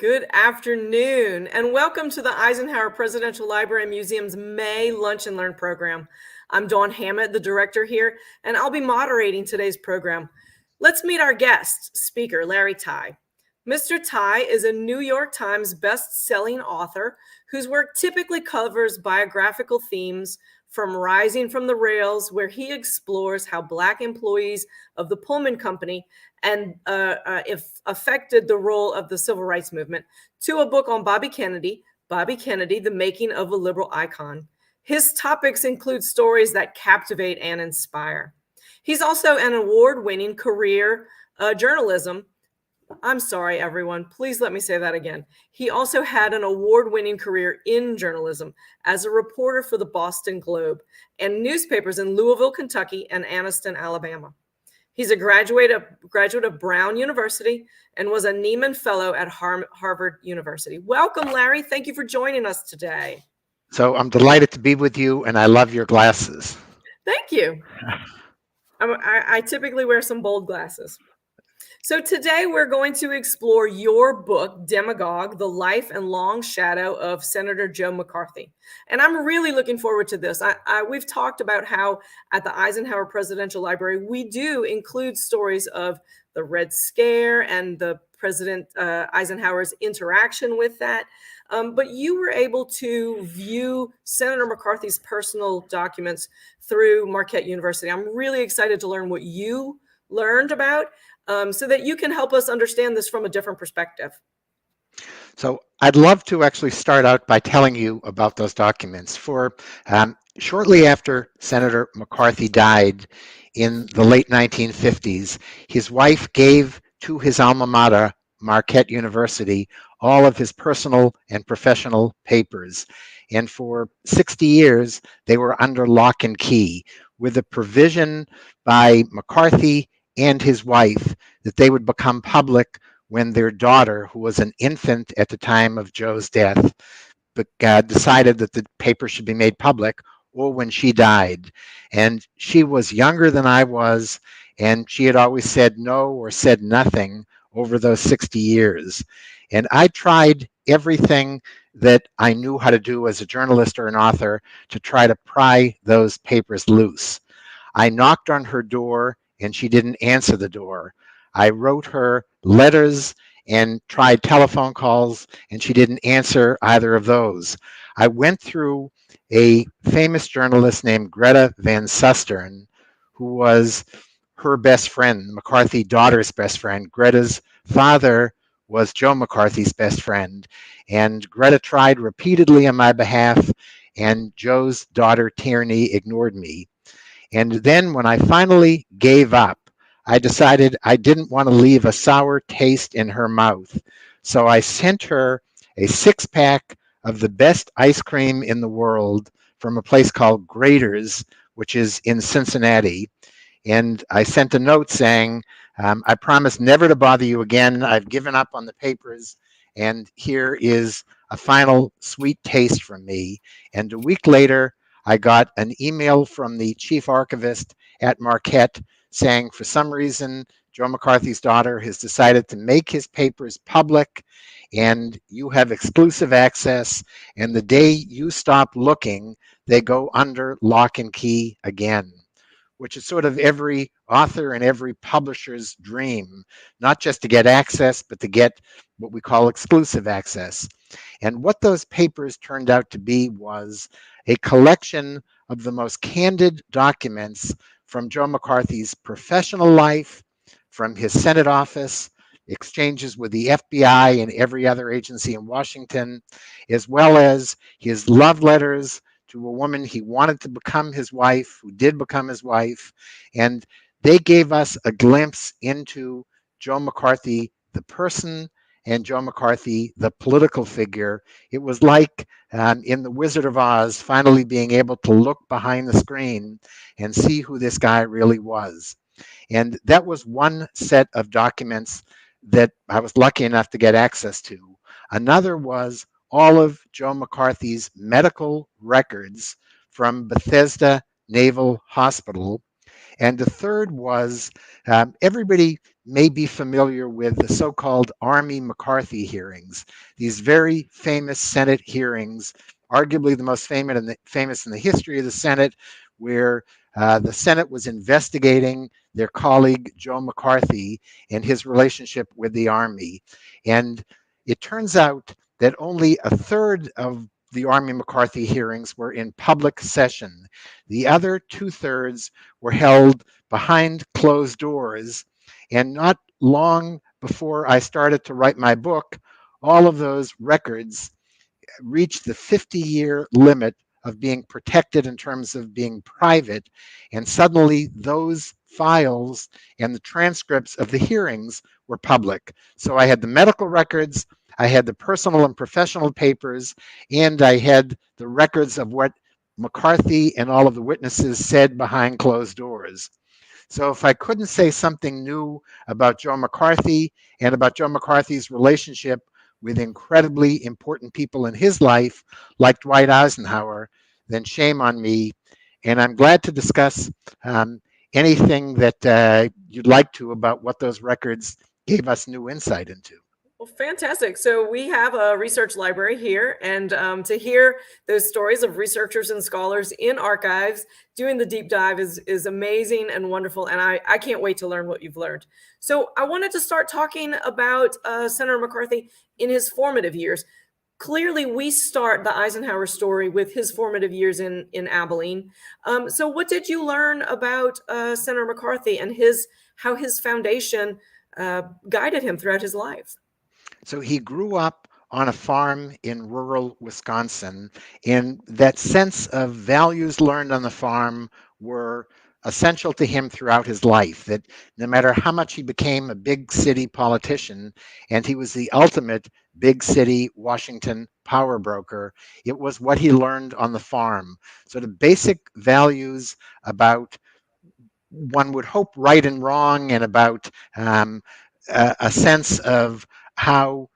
Good afternoon, and welcome to the Eisenhower Presidential Library and Museum's May Lunch and Learn program. I'm Dawn Hammatt, the director here, and I'll be moderating today's program. Let's meet our guest speaker, Larry Tye. Mr. Tye is a New York Times best-selling author whose work typically covers biographical themes from Rising from the Rails, where he explores how Black employees of the Pullman Company and if affected the role of the civil rights movement, to a book on Bobby Kennedy, the Making of a Liberal Icon. His topics include stories that captivate and inspire. He's also an award-winning career journalism. I'm sorry, everyone. Please let me say that again. He also had an award-winning career in journalism as a reporter for the Boston Globe and newspapers in Louisville, Kentucky, and Anniston, Alabama. He's a graduate of Brown University and was a Nieman Fellow at Harvard University. Welcome, Larry. Thank you for joining us today. So I'm delighted to be with you, and I love your glasses. Thank you. I typically wear some bold glasses. So today we're going to explore your book, Demagogue, The Life and Long Shadow of Senator Joe McCarthy. And I'm really looking forward to this. We've talked about how at the Eisenhower Presidential Library, we do include stories of the Red Scare and the President Eisenhower's interaction with that. But you were able to view Senator McCarthy's personal documents through Marquette University. I'm really excited to learn what you learned about so that you can help us understand this from a different perspective. So I'd love to actually start out by telling you about those documents. For shortly after Senator McCarthy died in the late 1950s, his wife gave to his alma mater, Marquette University, all of his personal and professional papers. And for 60 years, they were under lock and key, with a provision by McCarthy and his wife that they would become public when their daughter, who was an infant at the time of Joe's death, decided that the paper should be made public, or when she died. And she was younger than I was, and she had always said no or said nothing over those 60 years. And I tried everything that I knew how to do as a journalist or an author to try to pry those papers loose. I knocked on her door and she didn't answer the door. I wrote her letters and tried telephone calls, and she didn't answer either of those. I went through a famous journalist named Greta Van Susteren, who was her best friend, McCarthy's daughter's best friend. Greta's father was Joe McCarthy's best friend, and Greta tried repeatedly on my behalf, and Joe's daughter, Tierney, ignored me. And then when I finally gave up, I decided I didn't want to leave a sour taste in her mouth. So I sent her a 6-pack of the best ice cream in the world from a place called Grater's, which is in Cincinnati. And I sent a note saying, I promise never to bother you again. I've given up on the papers. And here is a final sweet taste from me. And a week later, I got an email from the chief archivist at Marquette saying, for some reason, Joe McCarthy's daughter has decided to make his papers public, and you have exclusive access. And the day you stop looking, they go under lock and key again, which is sort of every author and every publisher's dream, not just to get access, but to get what we call exclusive access. And what those papers turned out to be was a collection of the most candid documents from Joe McCarthy's professional life, from his Senate office, exchanges with the FBI and every other agency in Washington, as well as his love letters to a woman he wanted to become his wife, who did become his wife. And they gave us a glimpse into Joe McCarthy, the person, and Joe McCarthy, the political figure. It was like in The Wizard of Oz, finally being able to look behind the screen and see who this guy really was. And that was one set of documents that I was lucky enough to get access to. Another was all of Joe McCarthy's medical records from Bethesda Naval Hospital. And the third was everybody may be familiar with the so-called Army McCarthy hearings, these very famous Senate hearings, arguably the most famous in the history of the Senate, where the Senate was investigating their colleague Joe McCarthy and his relationship with the Army. And it turns out that only a third of the Army McCarthy hearings were in public session. The other two-thirds were held behind closed doors. And not long before I started to write my book, all of those records reached the 50-year limit of being protected in terms of being private. And suddenly those files and the transcripts of the hearings were public. So I had the medical records, I had the personal and professional papers, and I had the records of what McCarthy and all of the witnesses said behind closed doors. So if I couldn't say something new about Joe McCarthy and about Joe McCarthy's relationship with incredibly important people in his life, like Dwight Eisenhower, then shame on me. And I'm glad to discuss anything that you'd like to about what those records gave us new insight into. Well, fantastic. So we have a research library here, and to hear those stories of researchers and scholars in archives doing the deep dive is amazing and wonderful, and I can't wait to learn what you've learned. So I wanted to start talking about Senator McCarthy in his formative years. Clearly, we start the Eisenhower story with his formative years in Abilene. So what did you learn about Senator McCarthy and how his foundation guided him throughout his life? So he grew up on a farm in rural Wisconsin, and that sense of values learned on the farm were essential to him throughout his life. That no matter how much he became a big city politician, and he was the ultimate big city Washington power broker, it was what he learned on the farm. So the basic values about, one would hope, right and wrong, and about a sense of how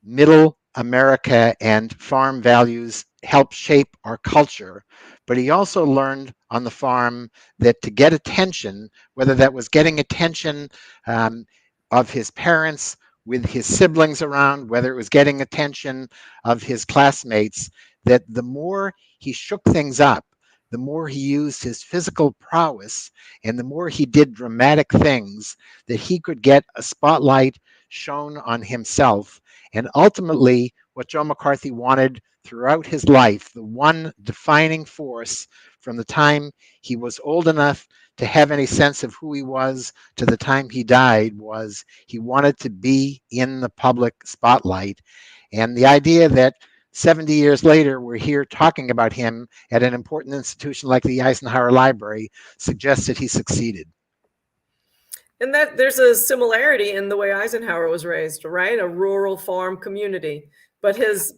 middle America and farm values help shape our culture. But he also learned on the farm that to get attention, whether that was getting attention of his parents with his siblings around, whether it was getting attention of his classmates, that the more he shook things up, the more he used his physical prowess, and the more he did dramatic things, that he could get a spotlight shown on himself. And ultimately, what Joe McCarthy wanted throughout his life, the one defining force from the time he was old enough to have any sense of who he was to the time he died, was he wanted to be in the public spotlight. And the idea that 70 years later, we're here talking about him at an important institution like the Eisenhower Library suggests that he succeeded. And that there's a similarity in the way Eisenhower was raised, right? A rural farm community, but his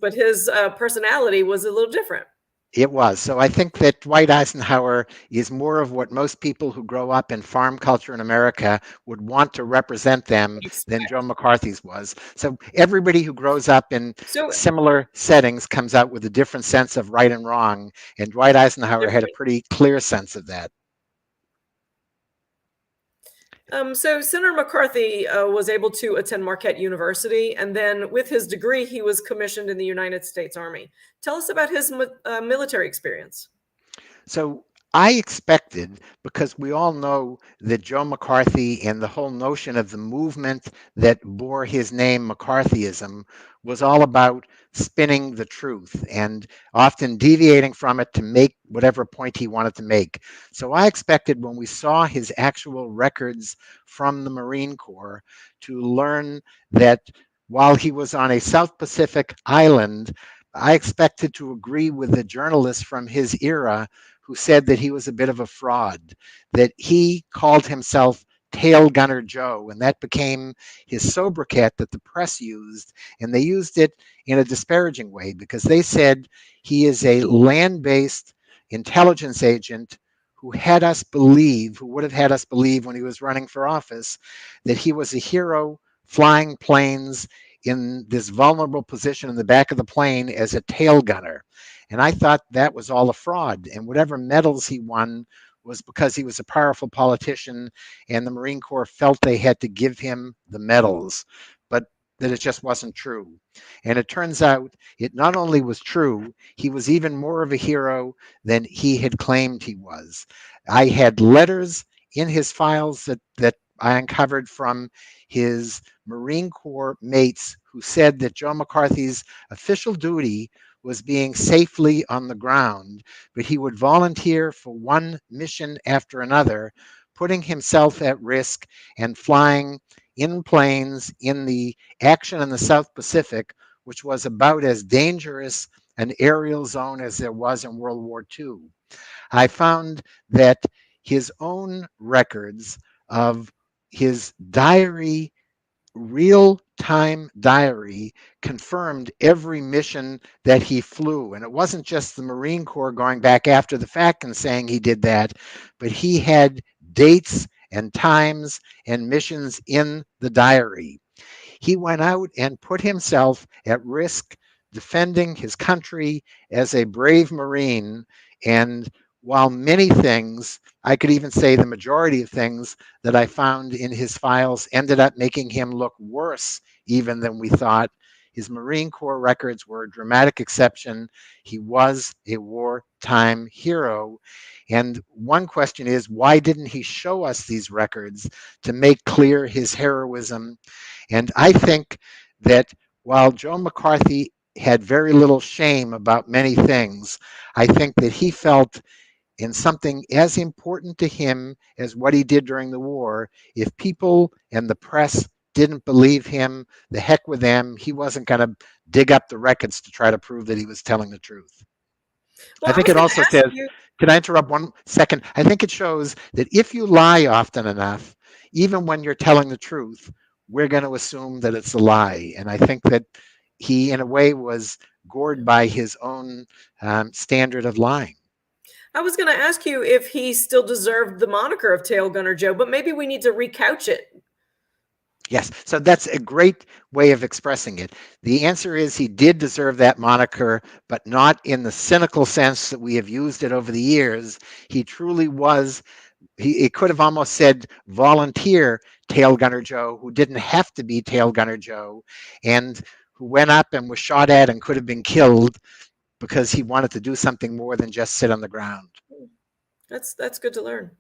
personality was a little different. It was. So I think that Dwight Eisenhower is more of what most people who grow up in farm culture in America would want to represent them than Joe McCarthy's was. So everybody who grows up in So similar settings comes out with a different sense of right and wrong. And Dwight Eisenhower had a pretty clear sense of that. So Senator McCarthy was able to attend Marquette University, and then with his degree, he was commissioned in the United States Army. Tell us about his military experience. So I expected, because we all know that Joe McCarthy and the whole notion of the movement that bore his name, McCarthyism, was all about spinning the truth and often deviating from it to make whatever point he wanted to make. So I expected, when we saw his actual records from the Marine Corps, to learn that while he was on a South Pacific island, I expected to agree with the journalists from his era who said that he was a bit of a fraud, that he called himself Tail Gunner Joe, and that became his sobriquet that the press used, and they used it in a disparaging way because they said he is a land-based intelligence agent who would have had us believe when he was running for office that he was a hero flying planes in this vulnerable position in the back of the plane as a tail gunner. And I thought that was all a fraud. And whatever medals he won was because he was a powerful politician and the Marine Corps felt they had to give him the medals, but that it just wasn't true. And it turns out it not only was true, he was even more of a hero than he had claimed he was. I had letters in his files that I uncovered from his Marine Corps mates who said that Joe McCarthy's official duty was being safely on the ground, but he would volunteer for one mission after another, putting himself at risk and flying in planes in the action in the South Pacific, which was about as dangerous an aerial zone as there was in World War II. I found that his own records of his diary, real time diary, confirmed every mission that he flew. And it wasn't just the Marine Corps going back after the fact and saying he did that, but he had dates and times and missions in the diary. He went out and put himself at risk defending his country as a brave Marine. And while many things, I could even say the majority of things that I found in his files ended up making him look worse even than we thought, his Marine Corps records were a dramatic exception. He was a wartime hero. And one question is, why didn't he show us these records to make clear his heroism? And I think that while Joe McCarthy had very little shame about many things, I think that he felt in something as important to him as what he did during the war, if people and the press didn't believe him, the heck with them. He wasn't going to dig up the records to try to prove that he was telling the truth. Well, I I think was it going to also ask says, you. can I interrupt 1 second? I think it shows that if you lie often enough, even when you're telling the truth, we're going to assume that it's a lie. And I think that he, in a way, was gored by his own standard of lying. I was going to ask you if he still deserved the moniker of Tail Gunner Joe, but maybe we need to recouch it. Yes, so that's a great way of expressing it. The answer is he did deserve that moniker, but not in the cynical sense that we have used it over the years. He truly was, it could have almost said volunteer Tail Gunner Joe, who didn't have to be Tail Gunner Joe, and who went up and was shot at and could have been killed because he wanted to do something more than just sit on the ground. That's good to learn.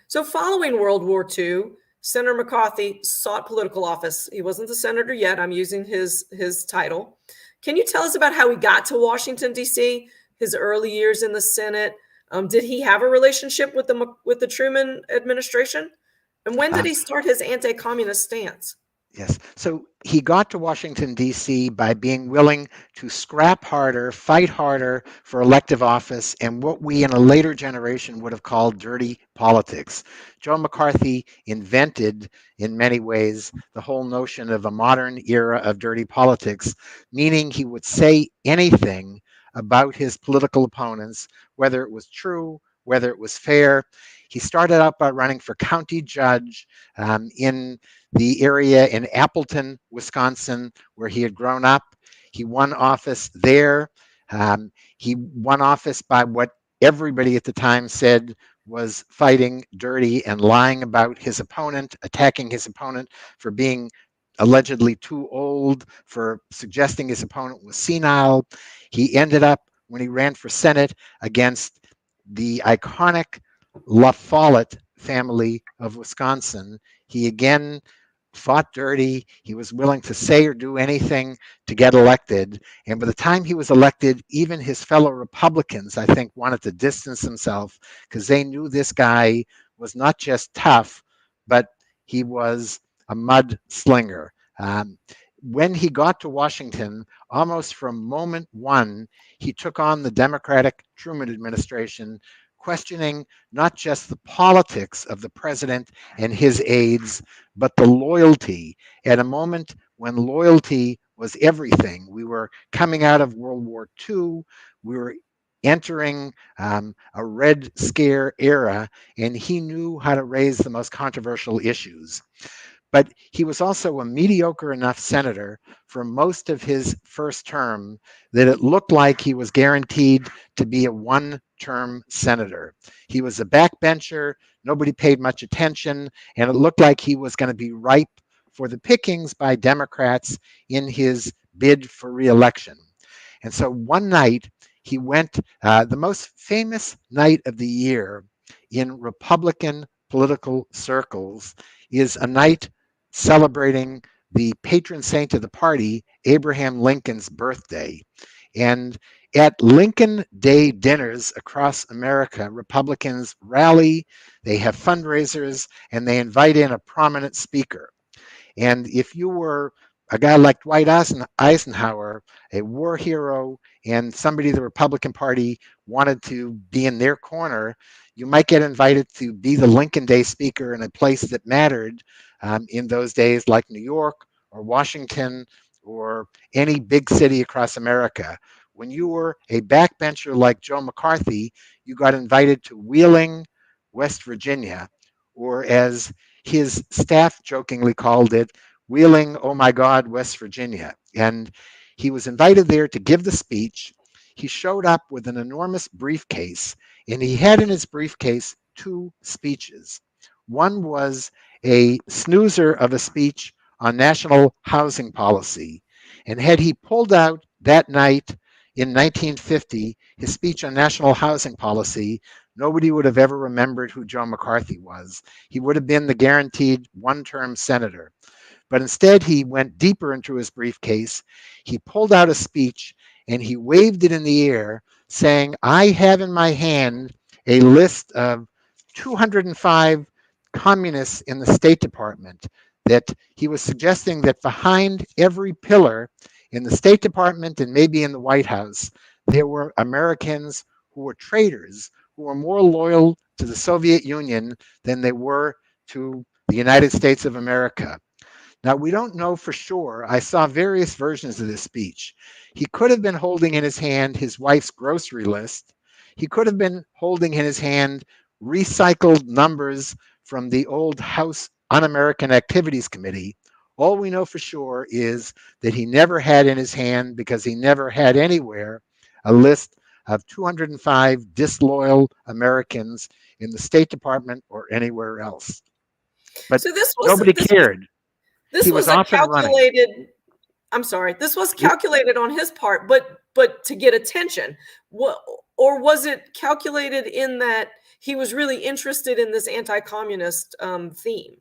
So, following World War II, Senator McCarthy sought political office. He wasn't the senator yet. I'm using his title. Can you tell us about how he got to Washington D.C., his early years in the Senate? Did he have a relationship with the Truman administration? And when did Um, he start his anti-communist stance? Yes. So he got to Washington, D.C. by being willing to scrap harder, fight harder for elective office, and what we in a later generation would have called dirty politics. Joe McCarthy invented, in many ways, the whole notion of a modern era of dirty politics, meaning he would say anything about his political opponents, whether it was true, whether it was fair. He started out by running for county judge in the area in Appleton, Wisconsin, where he had grown up. He won office there. He won office by what everybody at the time said was fighting dirty and lying about his opponent, attacking his opponent for being allegedly too old, for suggesting his opponent was senile. He ended up, when he ran for Senate, against the iconic La Follette family of Wisconsin. He again fought dirty. He was willing to say or do anything to get elected. And by the time he was elected, even his fellow Republicans, I think, wanted to distance himself because they knew this guy was not just tough, but he was a mud slinger. When he got to Washington, almost from moment one, he took on the Democratic Truman administration, questioning not just the politics of the president and his aides, but the loyalty at a moment when loyalty was everything. We were coming out of World War II. We were entering a Red Scare era, and he knew how to raise the most controversial issues. But he was also a mediocre enough senator for most of his first term that it looked like he was guaranteed to be a one-term senator. He was a backbencher, nobody paid much attention, and it looked like he was going to be ripe for the pickings by Democrats in his bid for reelection. And so one night he went, the most famous night of the year in Republican political circles is a night celebrating the patron saint of the party, Abraham Lincoln's birthday. And at Lincoln Day dinners across America, Republicans rally, they have fundraisers, and they invite in a prominent speaker. And if you were a guy like Dwight Eisenhower, a war hero, and somebody the Republican Party wanted to be in their corner, you might get invited to be the Lincoln Day speaker in a place that mattered in those days, like New York or Washington or any big city across America. When you were a backbencher like Joe McCarthy, you got invited to Wheeling, West Virginia, or as his staff jokingly called it, Wheeling, oh my God, West Virginia. And he was invited there to give the speech. He showed up with an enormous briefcase, and he had in his briefcase two speeches. One was a snoozer of a speech on national housing policy. And had he pulled out that night in 1950 his speech on national housing policy, nobody would have ever remembered who Joe McCarthy was. He would have been the guaranteed one-term senator. But instead, he went deeper into his briefcase. He pulled out a speech and he waved it in the air, saying, I have in my hand a list of 205 communists in the State Department. That he was suggesting that behind every pillar in the State Department and maybe in the White House, there were Americans who were traitors, who were more loyal to the Soviet Union than they were to the United States of America. Now, we don't know for sure. I saw various versions of this speech. He could have been holding in his hand his wife's grocery list. He could have been holding in his hand recycled numbers from the old House Un-American Activities Committee. All we know for sure is that he never had in his hand, because he never had anywhere, a list of 205 disloyal Americans in the State Department or anywhere else. But So this was nobody cared. this He was was a often running. calculated. I'm sorry. This was calculated on his part, but to get attention. What, or was it calculated in that he was really interested in this anti-communist theme?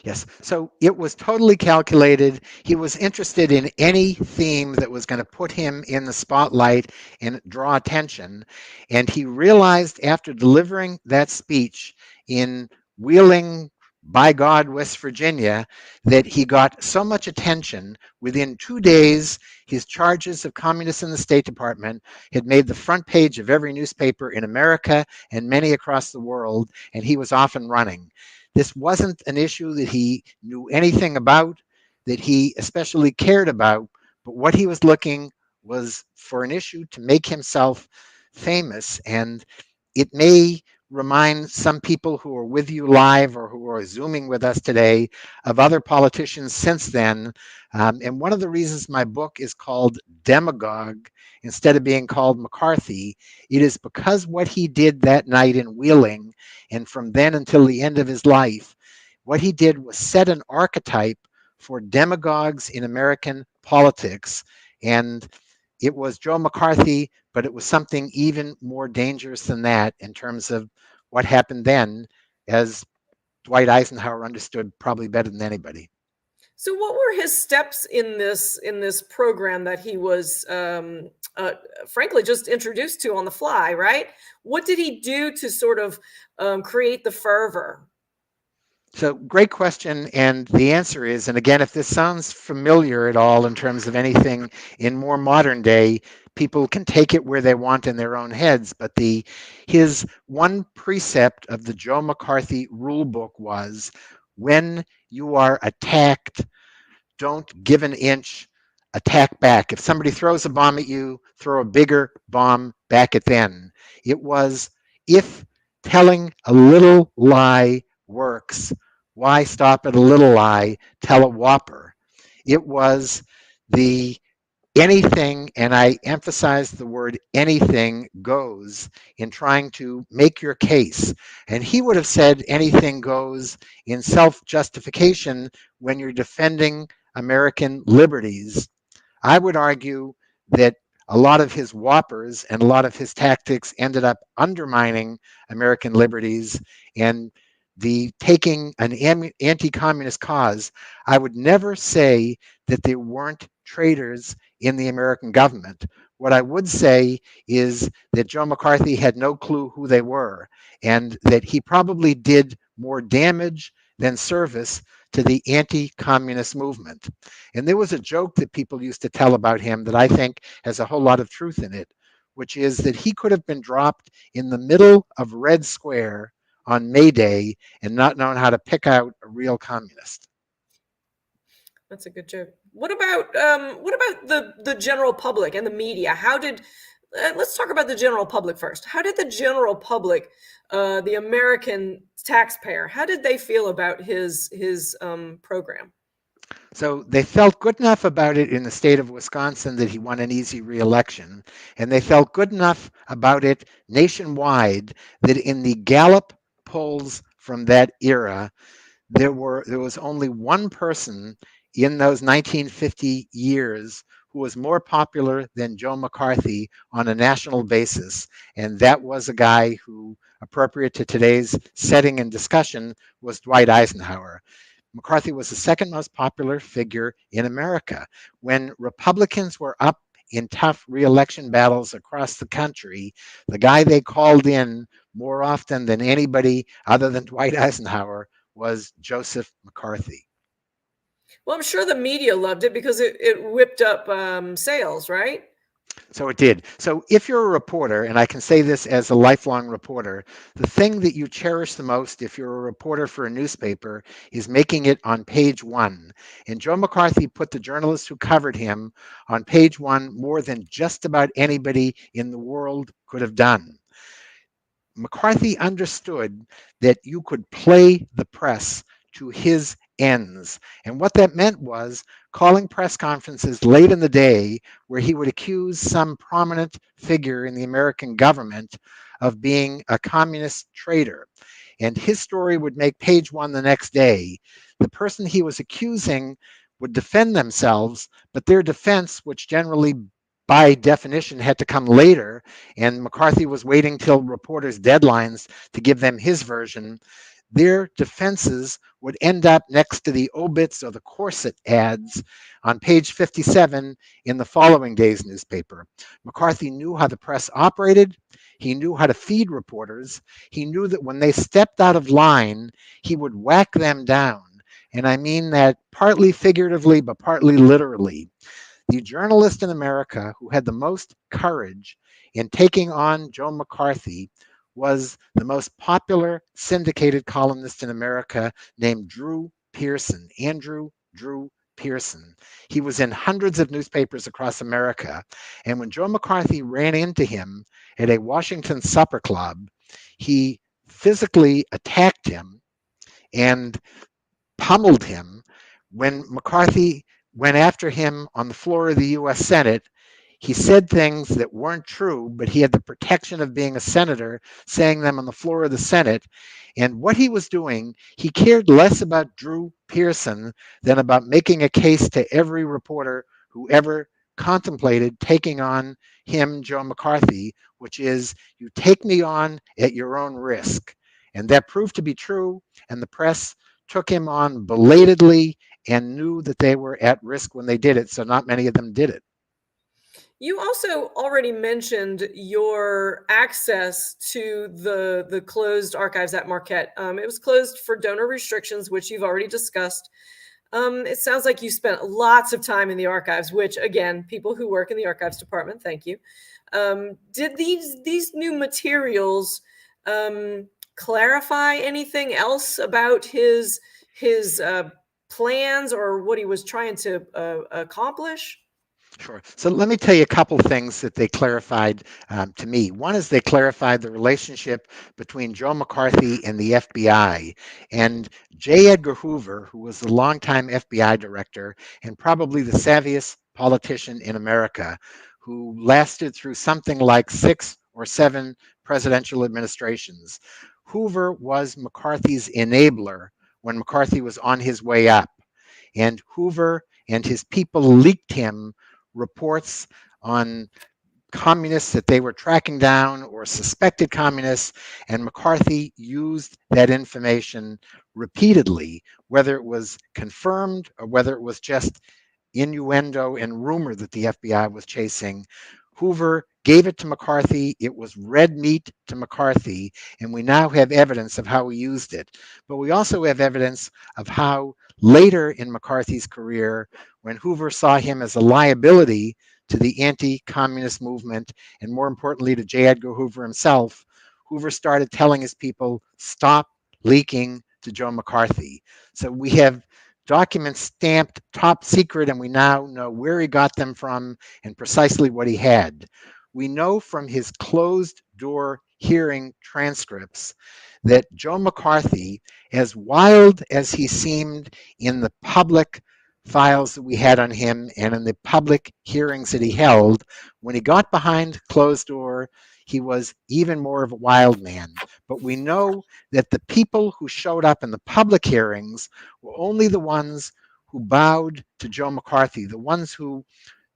Yes. So it was totally calculated. He was interested in any theme that was going to put him in the spotlight and draw attention. And he realized after delivering that speech in Wheeling, by God, West Virginia, that he got so much attention. Within 2 days, his charges of communists in the State Department had made the front page of every newspaper in America and many across the world, and he was off and running. This wasn't an issue that he knew anything about, that he especially cared about, but what he was looking was for an issue to make himself famous. And it may remind some people who are with you live or who are Zooming with us today of other politicians since then. And one of the reasons my book is called Demagogue instead of being called McCarthy, it is because what he did that night in Wheeling, and from then until the end of his life, what he did was set an archetype for demagogues in American politics. And it was Joe McCarthy, but it was something even more dangerous than that in terms of what happened then, as Dwight Eisenhower understood probably better than anybody. So, what were his steps in this program that he was, frankly, just introduced to on the fly? Right? What did he do to sort of create the fervor? So, great question. And the answer is, and again, if this sounds familiar at all in terms of anything in more modern day, people can take it where they want in their own heads. But his one precept of the Joe McCarthy rule book was, when you are attacked, don't give an inch, attack back. If somebody throws a bomb at you, throw a bigger bomb back at them. It was, if telling a little lie works, Why stop at a little lie, tell a whopper? It was the anything, and I emphasize the word anything goes in trying to make your case. And he would have said anything goes in self justification when you're defending American liberties. I would argue that a lot of his whoppers and a lot of his tactics ended up undermining American liberties and the taking an anti-communist cause. I would never say that there weren't traitors in the American government. What I would say is that Joe McCarthy had no clue who they were, and that he probably did more damage than service to the anti-communist movement. And there was a joke that people used to tell about him that I think has a whole lot of truth in it, which is that he could have been dropped in the middle of Red Square on May Day and not known how to pick out a real communist. That's a good joke. What about the general public and the media? How did let's talk about the general public first. How did the general public, the American taxpayer, how did they feel about his program? So they felt good enough about it in the state of Wisconsin that he won an easy reelection. And they felt good enough about it nationwide that in the Gallup polls from that era, there was only one person in those 1950 years who was more popular than Joe McCarthy on a national basis, and that was a guy who, appropriate to today's setting and discussion, was Dwight Eisenhower. McCarthy was the second most popular figure in America. When Republicans were up in tough reelection battles across the country, the guy they called in more often than anybody other than Dwight Eisenhower was Joseph McCarthy. Well, I'm sure the media loved it because it whipped up sales, right? So it did. So if you're a reporter, and I can say this as a lifelong reporter, the thing that you cherish the most if you're a reporter for a newspaper is making it on page one. And Joe McCarthy put the journalists who covered him on page one more than just about anybody in the world could have done. McCarthy understood that you could play the press to his ends. And what that meant was calling press conferences late in the day where he would accuse some prominent figure in the American government of being a communist traitor. And his story would make page one the next day. The person he was accusing would defend themselves, but their defense, which generally by definition had to come later, and McCarthy was waiting till reporters' deadlines to give them his version, their defenses would end up next to the obits or the corset ads on page 57 in the following day's newspaper. McCarthy knew how the press operated. He knew how to feed reporters. He knew that when they stepped out of line, he would whack them down. And I mean that partly figuratively, but partly literally. The journalist in America who had the most courage in taking on Joe McCarthy was the most popular syndicated columnist in America named Drew Pearson, Andrew Drew Pearson. He was in hundreds of newspapers across America. And when Joe McCarthy ran into him at a Washington supper club, he physically attacked him and pummeled him. When McCarthy went after him on the floor of the US Senate, he said things that weren't true, but he had the protection of being a senator, saying them on the floor of the Senate. And what he was doing, he cared less about Drew Pearson than about making a case to every reporter who ever contemplated taking on him, Joe McCarthy, which is, you take me on at your own risk. And that proved to be true, and the press took him on belatedly and knew that they were at risk when they did it, so not many of them did it. You also already mentioned your access to the closed archives at Marquette. It was closed for donor restrictions, which you've already discussed. It sounds like you spent lots of time in the archives, which, again, people who work in the archives department, thank you. Did these new materials clarify anything else about his plans or what he was trying to accomplish? Sure. So let me tell you a couple things that they clarified to me. One is they clarified the relationship between Joe McCarthy and the FBI. And J. Edgar Hoover, who was the longtime FBI director and probably the savviest politician in America, who lasted through something like 6 or 7 presidential administrations. Hoover was McCarthy's enabler when McCarthy was on his way up. And Hoover and his people leaked him reports on communists that they were tracking down or suspected communists, and McCarthy used that information repeatedly, whether it was confirmed or whether it was just innuendo and rumor that the FBI was chasing. Hoover gave it to McCarthy. It was red meat to McCarthy, and we now have evidence of how he used it. But we also have evidence of how later in McCarthy's career, when Hoover saw him as a liability to the anti-communist movement, and more importantly to J. Edgar Hoover himself, Hoover started telling his people, stop leaking to Joe McCarthy. So we have documents stamped top secret, and we now know where he got them from and precisely what he had. We know from his closed door hearing transcripts that Joe McCarthy, as wild as he seemed in the public files that we had on him and in the public hearings that he held, when he got behind closed door, he was even more of a wild man. But we know that the people who showed up in the public hearings were only the ones who bowed to Joe McCarthy, the ones who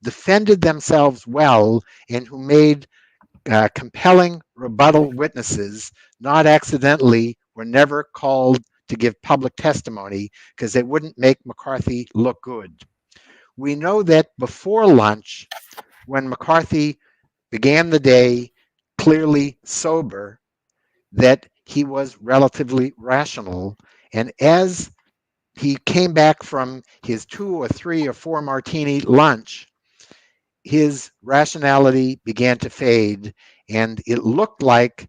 defended themselves well and who made compelling rebuttal witnesses, not accidentally, were never called to give public testimony because they wouldn't make McCarthy look good. We know that before lunch, when McCarthy began the day clearly sober, that he was relatively rational. And as he came back from his 2 or 3 or 4 martini lunch, his rationality began to fade, and it looked like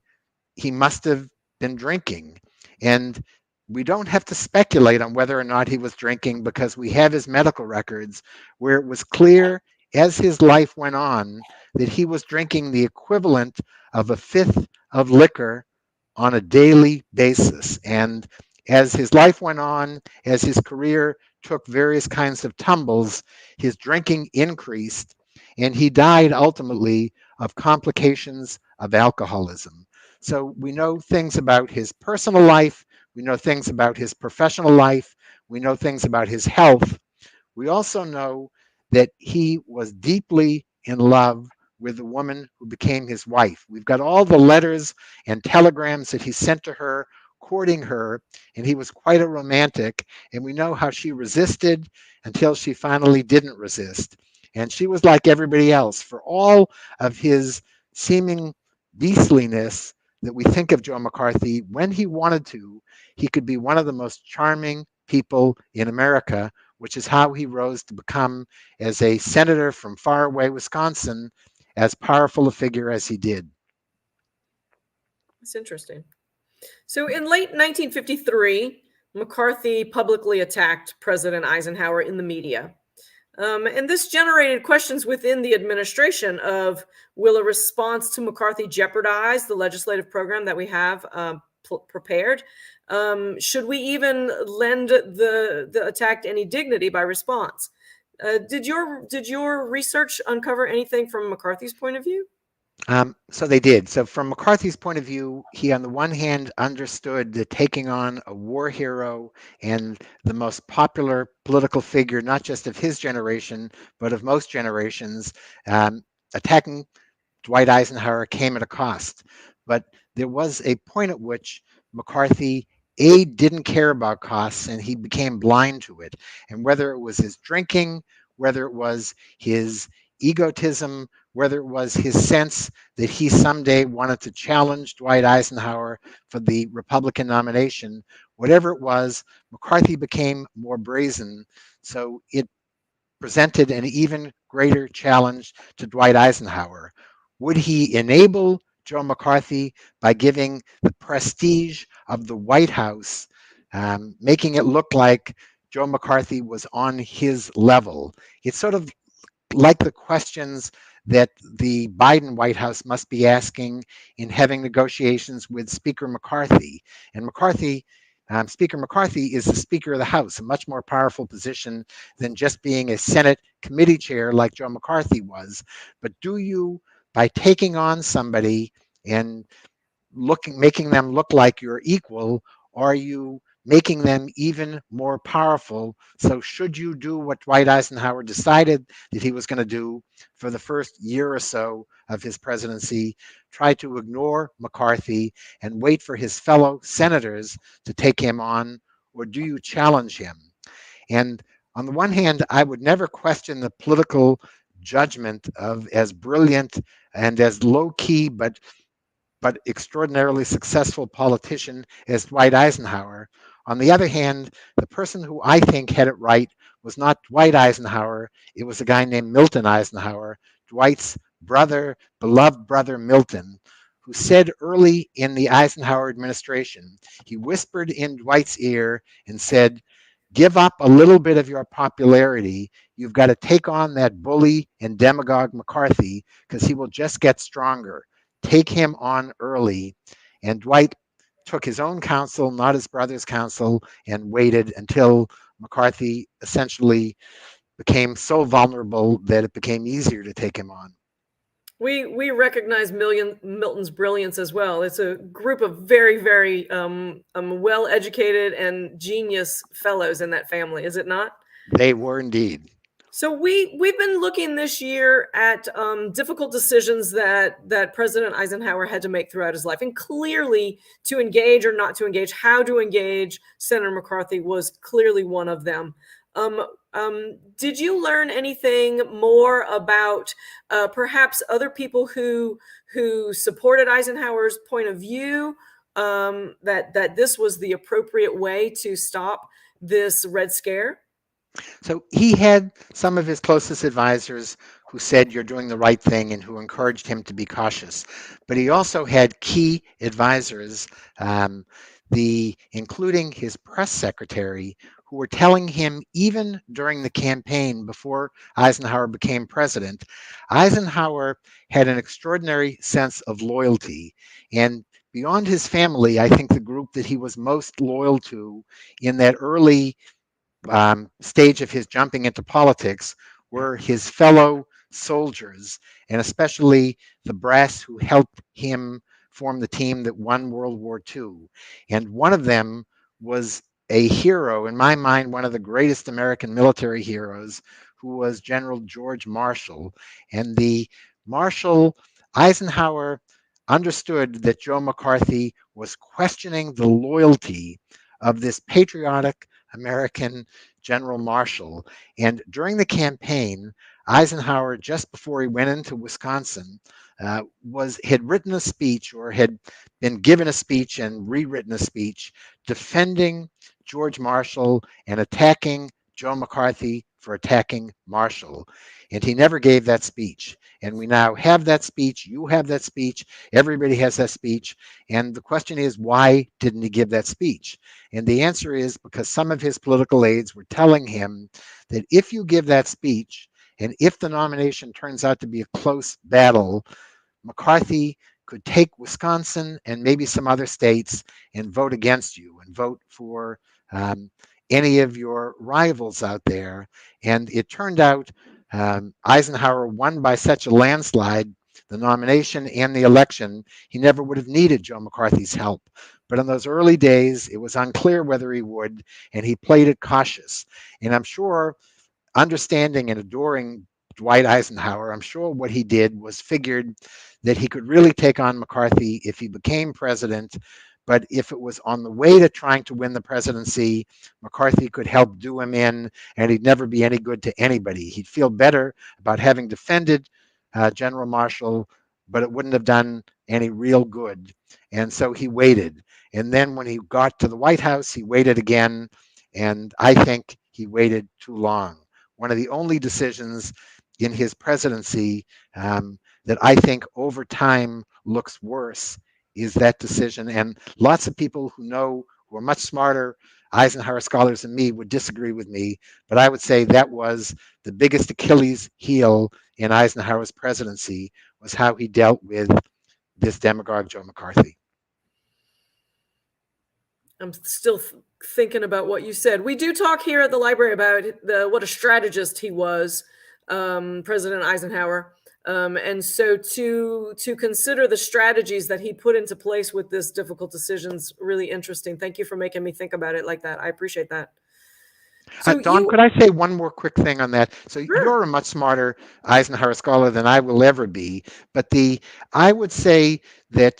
he must have been drinking. And we don't have to speculate on whether or not he was drinking because we have his medical records where it was clear as his life went on that he was drinking the equivalent of a fifth of liquor on a daily basis. And as his life went on, as his career took various kinds of tumbles, his drinking increased, and he died ultimately of complications of alcoholism. So we know things about his personal life, we know things about his professional life, we know things about his health. We also know that he was deeply in love with the woman who became his wife. We've got all the letters and telegrams that he sent to her courting her, and he was quite a romantic, and we know how she resisted until she finally didn't resist. And she was like everybody else. For all of his seeming beastliness that we think of Joe McCarthy, when he wanted to, he could be one of the most charming people in America, which is how he rose to become, as a senator from faraway Wisconsin, as powerful a figure as he did. That's interesting. So in late 1953, McCarthy publicly attacked President Eisenhower in the media. And this generated questions within the administration of, will a response to McCarthy jeopardize the legislative program that we have prepared? Should we even lend the attack any dignity by response? Did your research uncover anything from McCarthy's point of view? So they did. So from McCarthy's point of view, he on the one hand understood that taking on a war hero and the most popular political figure, not just of his generation, but of most generations, attacking Dwight Eisenhower came at a cost. But there was a point at which McCarthy, A, didn't care about costs and he became blind to it. And whether it was his drinking, whether it was his egotism, whether it was his sense that he someday wanted to challenge Dwight Eisenhower for the Republican nomination, whatever it was, McCarthy became more brazen. So it presented an even greater challenge to Dwight Eisenhower. Would he enable Joe McCarthy by giving the prestige of the White House, making it look like Joe McCarthy was on his level? It's sort of like the questions that the Biden White House must be asking in having negotiations with Speaker McCarthy. And Speaker McCarthy is the Speaker of the House, a much more powerful position than just being a Senate committee chair like Joe McCarthy was. But do you, by taking on somebody and making them look like you're equal, or are you making them even more powerful? So should you do what Dwight Eisenhower decided that he was going to do for the first year or so of his presidency, try to ignore McCarthy and wait for his fellow senators to take him on, or do you challenge him? And on the one hand, I would never question the political judgment of as brilliant and as low key but extraordinarily successful politician as Dwight Eisenhower. On the other hand, the person who I think had it right was not Dwight Eisenhower. It was a guy named Milton Eisenhower, Dwight's brother, beloved brother Milton, who said early in the Eisenhower administration, he whispered in Dwight's ear and said, "Give up a little bit of your popularity. You've got to take on that bully and demagogue McCarthy because he will just get stronger. Take him on early." And Dwight took his own counsel, not his brother's counsel, and waited until McCarthy essentially became so vulnerable that it became easier to take him on. We recognize Milton's brilliance as well. It's a group of very, very well-educated and genius fellows in that family, is it not? They were indeed. So we've been looking this year at difficult decisions that President Eisenhower had to make throughout his life, and clearly to engage or not to engage, how to engage Senator McCarthy was clearly one of them. Did you learn anything more about perhaps other people who supported Eisenhower's point of view, that this was the appropriate way to stop this Red Scare? So he had some of his closest advisors who said you're doing the right thing and who encouraged him to be cautious. But he also had key advisors, including his press secretary, who were telling him even during the campaign before Eisenhower became president, Eisenhower had an extraordinary sense of loyalty. And beyond his family, I think the group that he was most loyal to in that early stage of his jumping into politics were his fellow soldiers, and especially the brass who helped him form the team that won World War II. And one of them was a hero, in my mind, one of the greatest American military heroes, who was General George Marshall. And the Marshall Eisenhower understood that Joe McCarthy was questioning the loyalty of this patriotic American General Marshall. And during the campaign, Eisenhower, just before he went into Wisconsin, had written a speech, or had been given a speech and rewritten a speech defending George Marshall and attacking Joe McCarthy for attacking Marshall. And he never gave that speech. And we now have that speech. You have that speech. Everybody has that speech. And the question is, why didn't he give that speech? And the answer is because some of his political aides were telling him that if you give that speech, and if the nomination turns out to be a close battle, McCarthy could take Wisconsin and maybe some other states and vote against you and vote for any of your rivals out there. And it turned out Eisenhower won by such a landslide, the nomination and the election. He never would have needed Joe McCarthy's help. But in those early days, it was unclear whether he would, and he played it cautious. And I'm sure, understanding and adoring Dwight Eisenhower, I'm sure what he did was figured that he could really take on McCarthy if he became president. But if it was on the way to trying to win the presidency, McCarthy could help do him in, and he'd never be any good to anybody. He'd feel better about having defended General Marshall, but it wouldn't have done any real good. And so he waited. And then when he got to the White House, he waited again. And I think he waited too long. One of the only decisions in his presidency that I think over time looks worse is that decision. And lots of people who are much smarter, Eisenhower scholars and me would disagree with me, but I would say that was the biggest Achilles heel in Eisenhower's presidency, was how he dealt with this demagogue, Joe McCarthy. I'm still thinking about what you said. We do talk here at the library about what a strategist he was, President Eisenhower. And so to consider the strategies that he put into place with this difficult decisions, really interesting. Thank you for making me think about it like that. I appreciate that. So Don, could I say one more quick thing on that? So sure. You're a much smarter Eisenhower scholar than I will ever be, but I would say that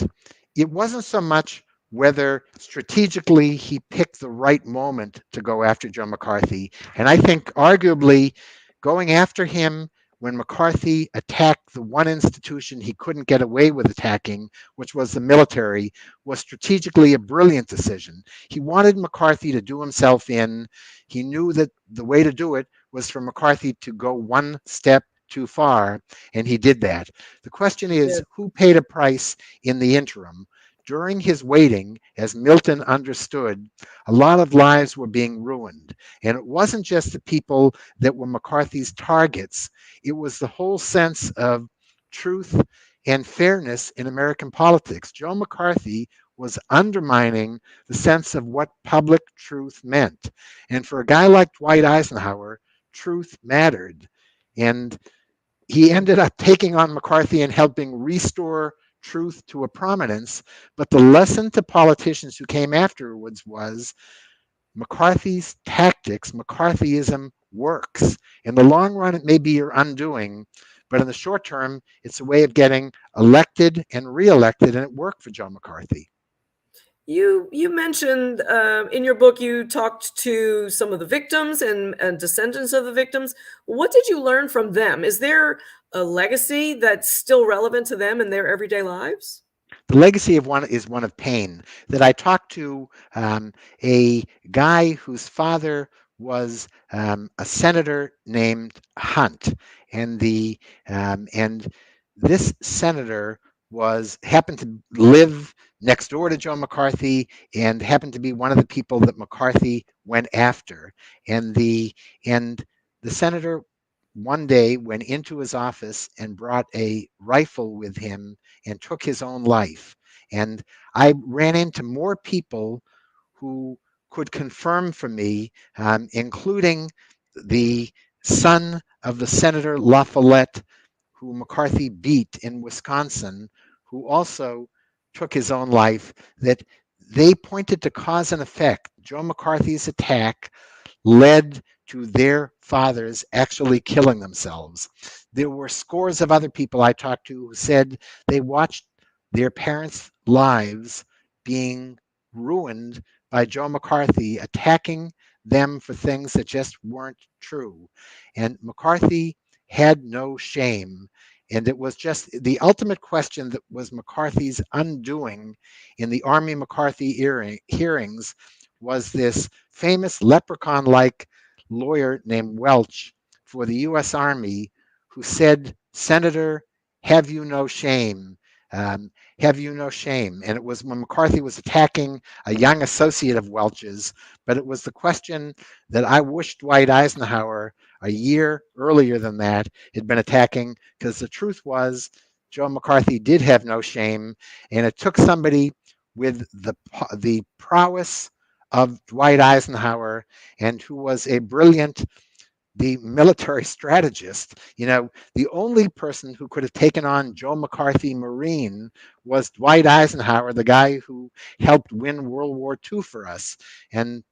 it wasn't so much whether strategically he picked the right moment to go after Joe McCarthy. And I think arguably going after him when McCarthy attacked the one institution he couldn't get away with attacking, which was the military, was strategically a brilliant decision. He wanted McCarthy to do himself in. He knew that the way to do it was for McCarthy to go one step too far, and he did that. The question is, who paid a price in the interim? During his waiting, as Milton understood, a lot of lives were being ruined. And it wasn't just the people that were McCarthy's targets, it was the whole sense of truth and fairness in American politics. Joe McCarthy was undermining the sense of what public truth meant. And for a guy like Dwight Eisenhower, truth mattered. And he ended up taking on McCarthy and helping restore truth to a prominence. But the lesson to politicians who came afterwards was McCarthy's tactics, McCarthyism works. In the long run, it may be your undoing, but in the short term, it's a way of getting elected and reelected, and it worked for Joe McCarthy. You mentioned in your book, you talked to some of the victims and descendants of the victims. What did you learn from them? Is there a legacy that's still relevant to them in their everyday lives? The legacy of one is one of pain. That I talked to a guy whose father was a senator named Hunt, and and this senator happened to live next door to Joe McCarthy and happened to be one of the people that McCarthy went after. And the senator one day went into his office and brought a rifle with him and took his own life. And I ran into more people who could confirm for me, including the son of the Senator La Follette, who McCarthy beat in Wisconsin, who also took his own life, that they pointed to cause and effect. Joe McCarthy's attack led to their fathers actually killing themselves. There were scores of other people I talked to who said they watched their parents' lives being ruined by Joe McCarthy attacking them for things that just weren't true. And McCarthy had no shame. And it was just the ultimate question that was McCarthy's undoing in the Army McCarthy hearings was this famous leprechaun-like lawyer named Welch for the U.S. Army who said, "Senator, have you no shame? Have you no shame?" And it was when McCarthy was attacking a young associate of Welch's, but it was the question that I wish Dwight Eisenhower a year earlier than that had been attacking, because the truth was Joe McCarthy did have no shame, and it took somebody with the prowess of Dwight Eisenhower, and who was the military strategist. The only person who could have taken on Joe McCarthy Marine was Dwight Eisenhower, the guy who helped win World War II for us. And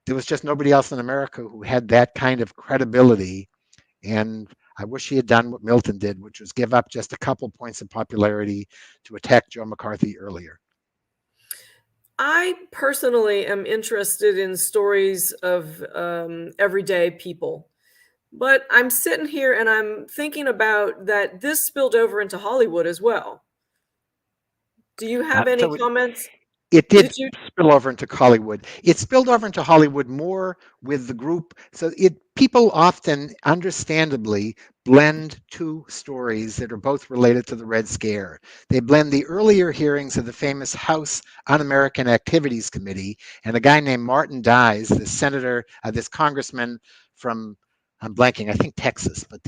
there was just nobody else in America who had that kind of credibility. And I wish he had done what Milton did, which was give up just a couple points of popularity to attack Joe McCarthy earlier. I personally am interested in stories of everyday people. But I'm sitting here and I'm thinking about that this spilled over into Hollywood as well. Do you have any comments? It did Did you? spill over into Hollywood. It spilled over into Hollywood more with the group. So people often, understandably, blend two stories that are both related to the Red Scare. They blend the earlier hearings of the famous House Un-American Activities Committee and a guy named Martin Dies, this senator, this congressman from, I'm blanking, I think Texas, but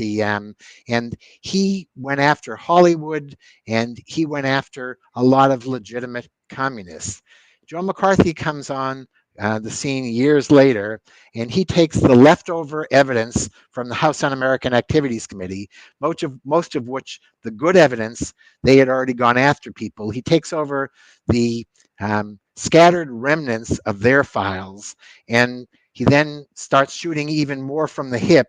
and he went after Hollywood, and he went after a lot of legitimate communists. Joe McCarthy comes on the scene years later, and he takes the leftover evidence from the House Un-American Activities Committee, most of which, the good evidence, they had already gone after people. He takes over the scattered remnants of their files, and he then starts shooting even more from the hip.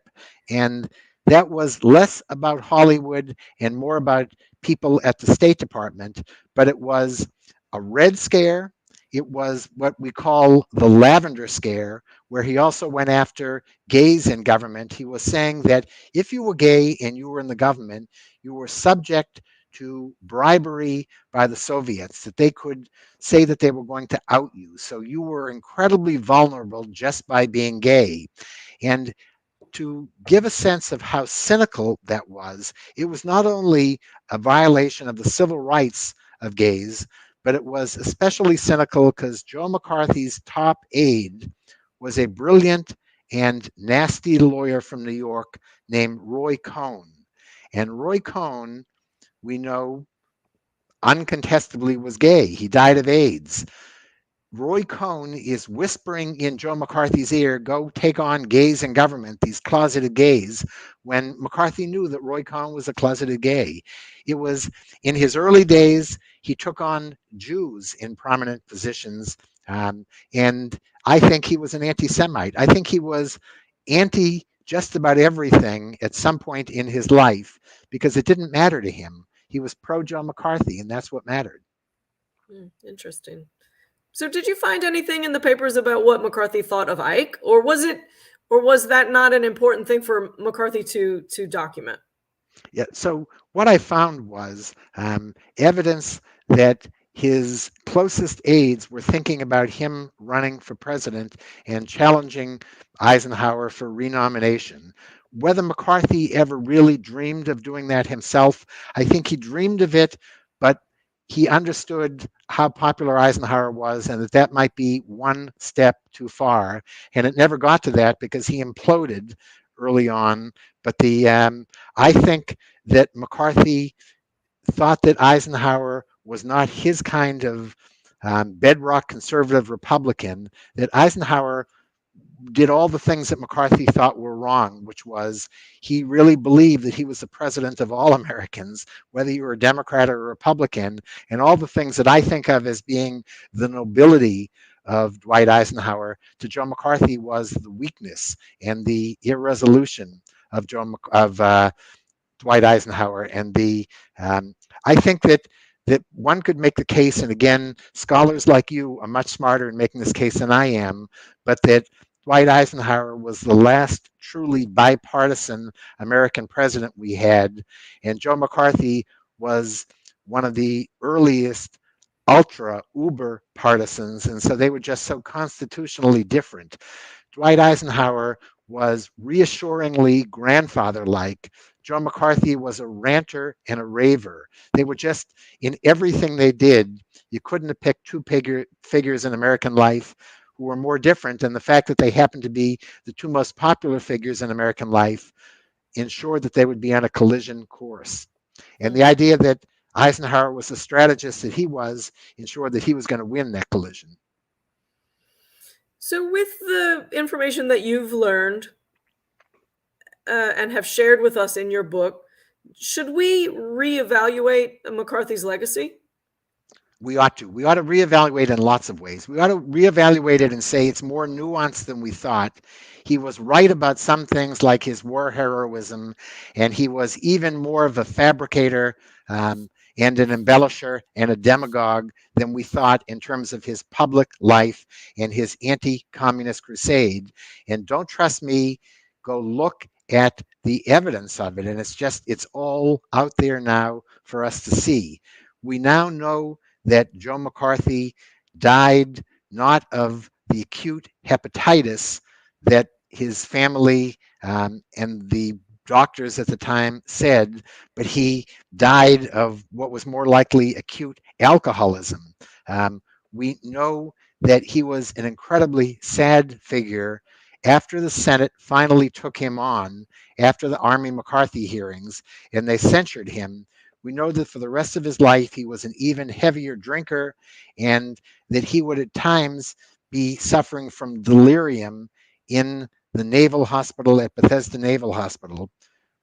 And that was less about Hollywood and more about people at the State Department, but it was a Red Scare. It was what we call the Lavender Scare, where he also went after gays in government. He was saying that if you were gay and you were in the government, you were subject to bribery by the Soviets, that they could say that they were going to out you. So you were incredibly vulnerable just by being gay. And to give a sense of how cynical that was, it was not only a violation of the civil rights of gays, but it was especially cynical because Joe McCarthy's top aide was a brilliant and nasty lawyer from New York named Roy Cohn. And Roy Cohn, we know, uncontestably was gay. He died of AIDS. Roy Cohn is whispering in Joe McCarthy's ear, go take on gays in government, these closeted gays, when McCarthy knew that Roy Cohn was a closeted gay. It was in his early days, he took on Jews in prominent positions. And I think he was an anti Semite. I think he was anti just about everything at some point in his life because it didn't matter to him. He was pro Joe McCarthy, and that's what mattered. Interesting. So did you find anything in the papers about what McCarthy thought of Ike, or was that not an important thing for McCarthy to document? Yeah. So what I found was evidence that his closest aides were thinking about him running for president and challenging Eisenhower for renomination. Whether McCarthy ever really dreamed of doing that himself, I think he dreamed of it, but he understood how popular Eisenhower was and that that might be one step too far. And it never got to that because he imploded early on. But I think that McCarthy thought that Eisenhower was not his kind of bedrock conservative Republican, that Eisenhower did all the things that McCarthy thought were wrong, which was he really believed that he was the president of all Americans, whether you were a Democrat or a Republican, and all the things that I think of as being the nobility of Dwight Eisenhower to Joe McCarthy was the weakness and the irresolution of Dwight Eisenhower. And I think that one could make the case, and again, scholars like you are much smarter in making this case than I am, but that Dwight Eisenhower was the last truly bipartisan American president we had, and Joe McCarthy was one of the earliest ultra uber partisans, and so they were just so constitutionally different. Dwight Eisenhower was reassuringly grandfather like. Joe McCarthy was a ranter and a raver. They were just, in everything they did, you couldn't have picked two figures in American life who were more different. And the fact that they happened to be the two most popular figures in American life ensured that they would be on a collision course. And the idea that Eisenhower was the strategist that he was ensured that he was going to win that collision. So with the information that you've learned and have shared with us in your book, should we reevaluate McCarthy's legacy? We ought to. We ought to reevaluate in lots of ways. We ought to reevaluate it and say it's more nuanced than we thought. He was right about some things like his war heroism, and he was even more of a fabricator and an embellisher and a demagogue than we thought in terms of his public life and his anti-communist crusade. And don't trust me, go look at the evidence of it. And it's all out there now for us to see. We now know that Joe McCarthy died not of the acute hepatitis that his family and the doctors at the time said, but he died of what was more likely acute alcoholism. Um, we know that he was an incredibly sad figure after the Senate finally took him on after the Army McCarthy hearings and they censured him. We know that for the rest of his life, he was an even heavier drinker and that he would at times be suffering from delirium in the Naval Hospital at Bethesda Naval Hospital.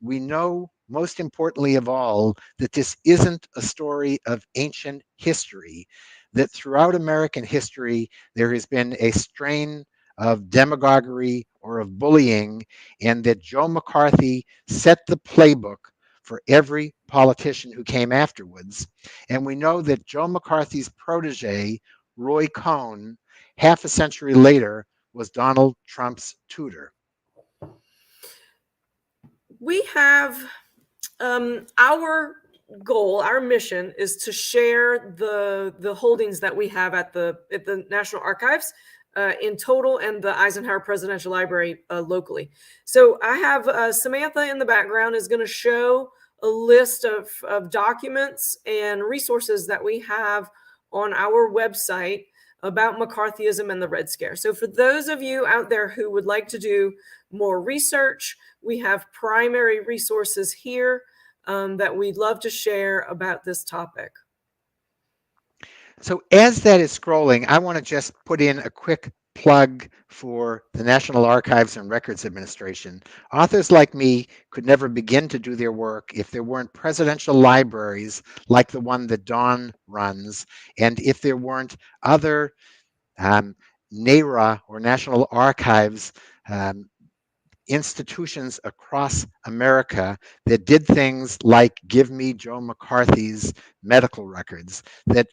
We know, most importantly of all, that this isn't a story of ancient history, that throughout American history, there has been a strain of demagoguery or of bullying, and that Joe McCarthy set the playbook for every politician who came afterwards. And we know that Joe McCarthy's protege, Roy Cohn, half a century later, was Donald Trump's tutor. We have our goal, our mission is to share the holdings that we have at the National Archives in total and the Eisenhower Presidential Library locally. So I have Samantha in the background is going to show a list of documents and resources that we have on our website about McCarthyism and the Red Scare. So for those of you out there who would like to do more research, we have primary resources here that we'd love to share about this topic. So as that is scrolling, I want to just put in a quick plug for the National Archives and Records Administration. Authors like me could never begin to do their work if there weren't presidential libraries like the one that Dawn runs, and if there weren't other NARA or National Archives institutions across America that did things like give me Joe McCarthy's medical records, that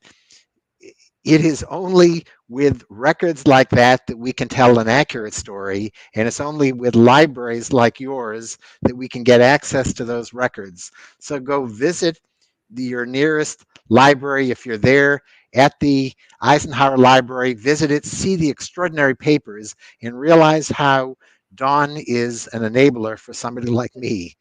it is only with records like that that we can tell an accurate story, and it's only with libraries like yours that we can get access to those records. So go visit your nearest library if you're there at the Eisenhower Library, visit it, see the extraordinary papers, and realize how Dawn is an enabler for somebody like me.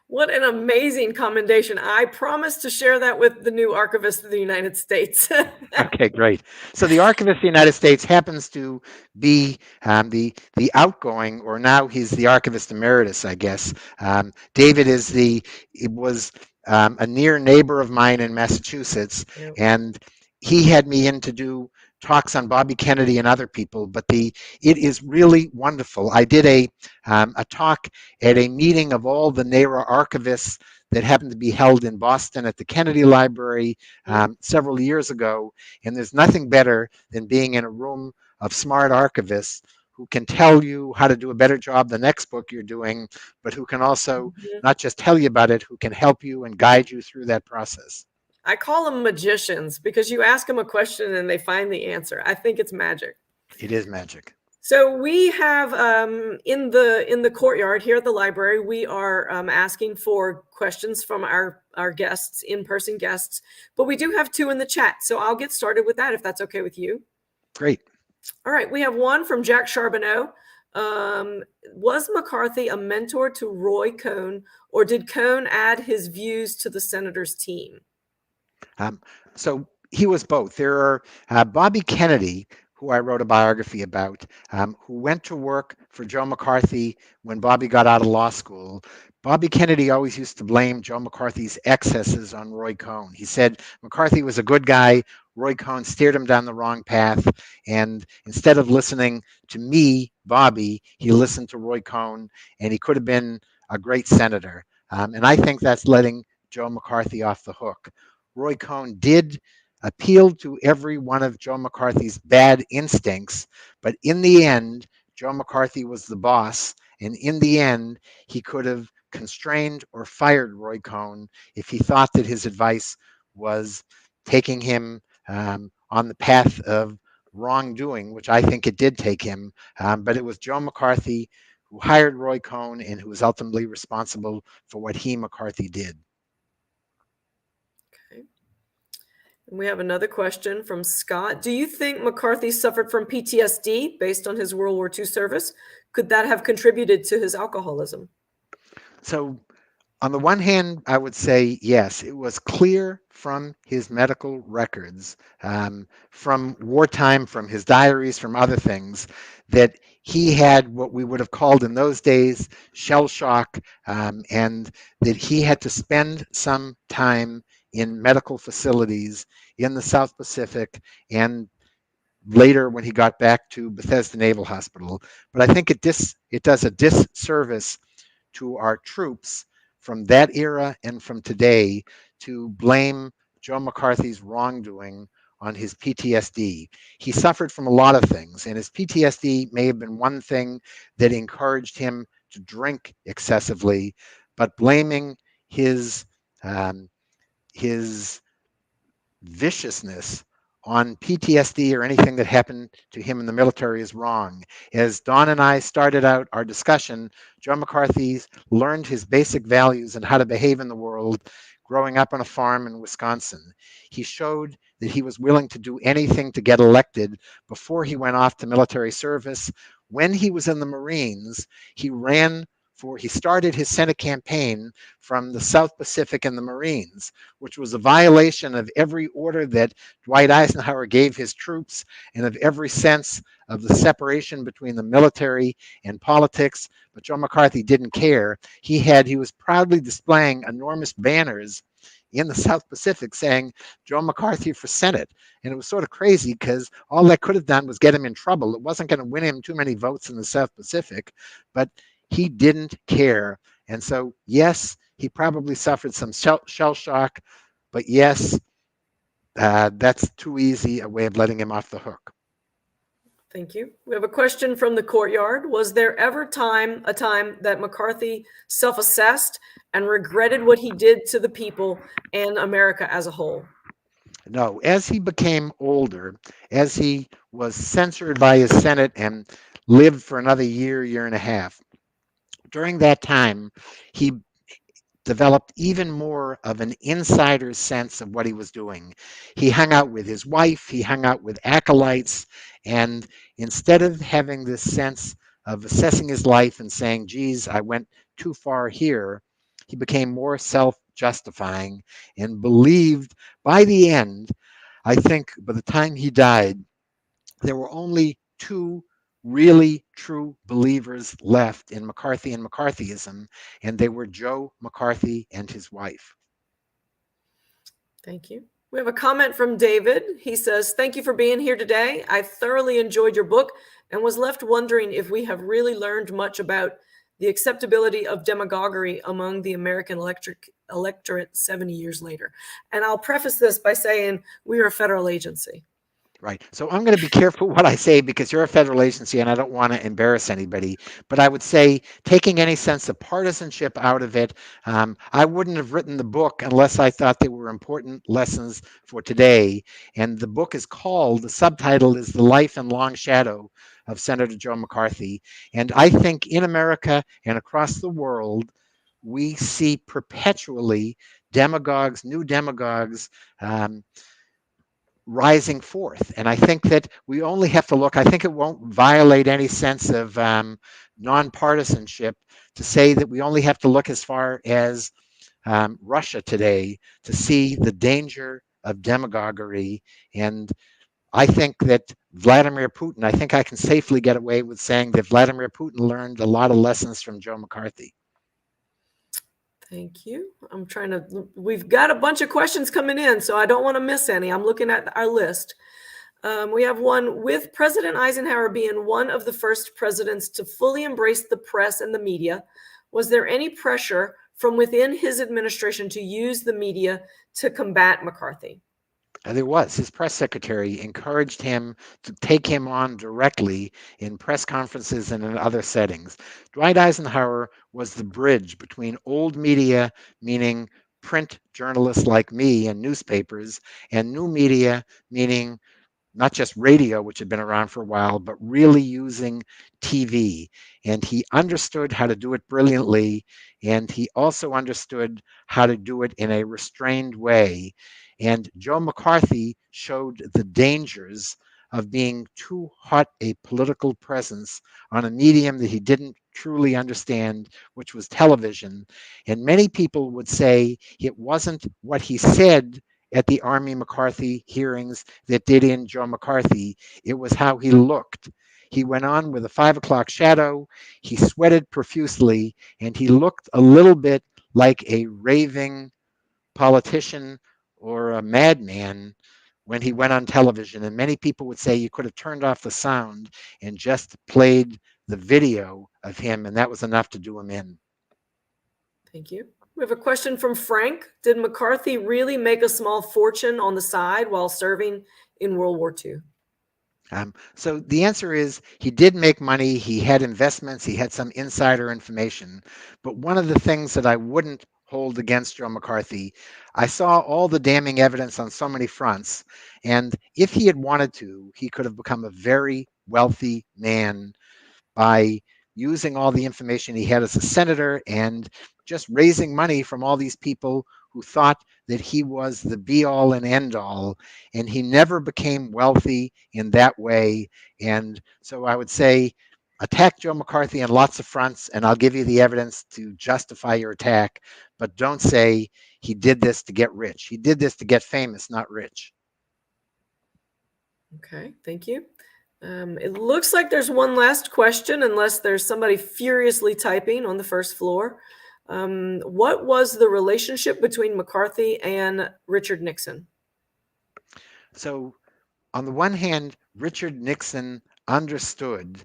What an amazing commendation. I promise to share that with the new Archivist of the United States. Okay, great. So the Archivist of the United States happens to be the outgoing, or now he's the Archivist Emeritus, I guess. David was a near neighbor of mine in Massachusetts, Yep. and he had me in to do talks on Bobby Kennedy and other people. But it is really wonderful. I did a talk at a meeting of all the NARA archivists that happened to be held in Boston at the Kennedy Library several years ago. And there's nothing better than being in a room of smart archivists who can tell you how to do a better job the next book you're doing, but who can also not just tell you about it, who can help you and guide you through that process. I call them magicians because you ask them a question and they find the answer. I think it's magic. It is magic. So we have in the courtyard here at the library, we are asking for questions from our guests, in-person guests, but we do have two in the chat. So I'll get started with that if that's okay with you. Great. All right, we have one from Jack Charbonneau. Was McCarthy a mentor to Roy Cohn, or did Cohn add his views to the senator's team? So he was both. There are Bobby Kennedy, who I wrote a biography about, who went to work for Joe McCarthy when Bobby got out of law school. Bobby Kennedy always used to blame Joe McCarthy's excesses on Roy Cohn. He said McCarthy was a good guy. Roy Cohn steered him down the wrong path. And instead of listening to me, Bobby, he listened to Roy Cohn, and he could have been a great senator. And I think that's letting Joe McCarthy off the hook. Roy Cohn did appeal to every one of Joe McCarthy's bad instincts, but in the end, Joe McCarthy was the boss, and in the end, he could have constrained or fired Roy Cohn if he thought that his advice was taking him on the path of wrongdoing, which I think it did take him. But it was Joe McCarthy who hired Roy Cohn and who was ultimately responsible for what he, McCarthy, did. We have another question from Scott. Do you think McCarthy suffered from PTSD based on his World War II service? Could that have contributed to his alcoholism? So on the one hand, I would say yes, it was clear from his medical records, from wartime, from his diaries, from other things, that he had what we would have called in those days shell shock, and that he had to spend some time in medical facilities in the South Pacific and later when he got back to Bethesda Naval Hospital. But I think it does a disservice to our troops from that era and from today to blame Joe McCarthy's wrongdoing on his PTSD. He suffered from a lot of things, and his PTSD may have been one thing that encouraged him to drink excessively, but blaming his um, his viciousness on PTSD or anything that happened to him in the military is wrong. As Don and I started out our discussion, John McCarthy learned his basic values and how to behave in the world growing up on a farm in Wisconsin. He showed that he was willing to do anything to get elected before he went off to military service. When he was in the Marines, he started his Senate campaign from the South Pacific and the Marines, which was a violation of every order that Dwight Eisenhower gave his troops and of every sense of the separation between the military and politics. But Joe McCarthy didn't care. He was proudly displaying enormous banners in the South Pacific saying Joe McCarthy for Senate. And it was sort of crazy because all that could have done was get him in trouble. It wasn't going to win him too many votes in the South Pacific, but he didn't care. And so, yes, he probably suffered some shell shock, but yes, that's too easy a way of letting him off the hook. Thank you. We have a question from the courtyard. Was there ever a time that McCarthy self-assessed and regretted what he did to the people and America as a whole? No, as he became older, as he was censored by his Senate and lived for another year and a half, during that time, he developed even more of an insider's sense of what he was doing. He hung out with his wife, he hung out with acolytes, and instead of having this sense of assessing his life and saying, geez, I went too far here, he became more self-justifying and believed by the end, I think by the time he died, there were only two really true believers left in McCarthy and McCarthyism, and they were Joe McCarthy and his wife. Thank you. We have a comment from David. He says, thank you for being here today. I thoroughly enjoyed your book and was left wondering if we have really learned much about the acceptability of demagoguery among the American electorate 70 years later. And I'll preface this by saying we are a federal agency. Right. So I'm going to be careful what I say because you're a federal agency and I don't want to embarrass anybody. But I would say taking any sense of partisanship out of it, I wouldn't have written the book unless I thought they were important lessons for today. And the book is called, the subtitle is The Life and Long Shadow of Senator Joe McCarthy. And I think in America and across the world, we see perpetually demagogues, new demagogues, rising forth. And I think that we only have to look, I think it won't violate any sense of nonpartisanship to say that we only have to look as far as Russia today to see the danger of demagoguery. And I think that Vladimir Putin, I think I can safely get away with saying that Vladimir Putin learned a lot of lessons from Joe McCarthy. Thank you. We've got a bunch of questions coming in, so I don't want to miss any. I'm looking at our list. We have one, with President Eisenhower being one of the first presidents to fully embrace the press and the media, was there any pressure from within his administration to use the media to combat McCarthy? There was. His press secretary encouraged him to take him on directly in press conferences and in other settings. Dwight Eisenhower was the bridge between old media, meaning print journalists like me and newspapers, and new media, meaning not just radio, which had been around for a while, but really using TV. And he understood how to do it brilliantly. And he also understood how to do it in a restrained way. And Joe McCarthy showed the dangers of being too hot a political presence on a medium that he didn't truly understand, which was television. And many people would say it wasn't what he said at the Army McCarthy hearings that did in Joe McCarthy, it was how he looked. He went on with a 5 o'clock shadow, he sweated profusely, and he looked a little bit like a raving politician or a madman when he went on television. And many people would say you could have turned off the sound and just played the video of him, and that was enough to do him in. Thank you. We have a question from Frank. Did McCarthy really make a small fortune on the side while serving in World War II? So the answer is he did make money. He had investments. He had some insider information. But one of the things that I wouldn't hold against Joe McCarthy, I saw all the damning evidence on so many fronts. And if he had wanted to, he could have become a very wealthy man by using all the information he had as a senator and just raising money from all these people who thought that he was the be all and end all. And he never became wealthy in that way. And so I would say attack Joe McCarthy on lots of fronts, and I'll give you the evidence to justify your attack. But don't say he did this to get rich. He did this to get famous, not rich. Okay, thank you. It looks like there's one last question, unless there's somebody furiously typing on the first floor. What was the relationship between McCarthy and Richard Nixon? So, on the one hand, Richard Nixon understood.